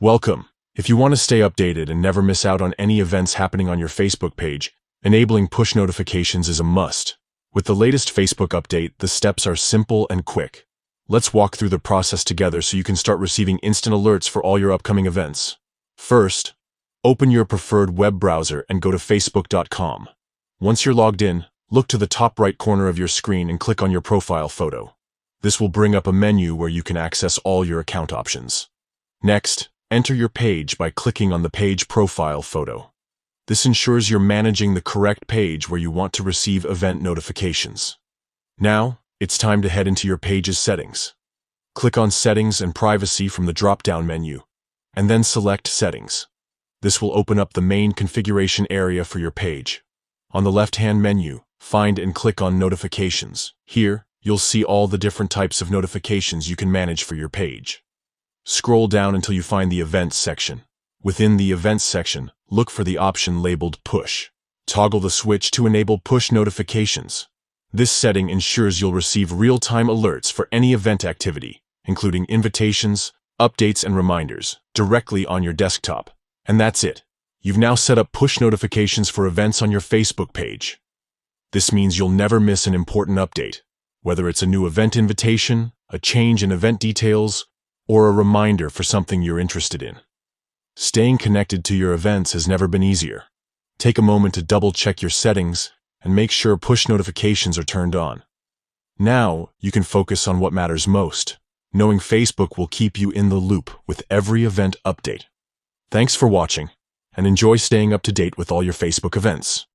Welcome. If you want to stay updated and never miss out on any events happening on your Facebook page, enabling push notifications is a must. With the latest Facebook update, the steps are simple and quick. Let's walk through the process together so you can start receiving instant alerts for all your upcoming events. First, open your preferred web browser and go to facebook.com. Once you're logged in, look to the top right corner of your screen and click on your profile photo. This will bring up a menu where you can access all your account options. Next, enter your page by clicking on the page profile photo. This ensures you're managing the correct page where you want to receive event notifications. Now, it's time to head into your page's settings. Click on Settings and Privacy from the drop-down menu, and then select Settings. This will open up the main configuration area for your page. On the left-hand menu, find and click on Notifications. Here, you'll see all the different types of notifications you can manage for your page. Scroll down until you find the Events section. Within the Events section, look for the option labeled Push. Toggle the switch to enable push notifications. This setting ensures you'll receive real-time alerts for any event activity, including invitations, updates, and reminders, directly on your desktop. And that's it. You've now set up push notifications for events on your Facebook page. This means you'll never miss an important update, whether it's a new event invitation, a change in event details, or a reminder for something you're interested in. Staying connected to your events has never been easier. Take a moment to double-check your settings and make sure push notifications are turned on. Now, you can focus on what matters most, knowing Facebook will keep you in the loop with every event update. Thanks for watching, and enjoy staying up to date with all your Facebook events.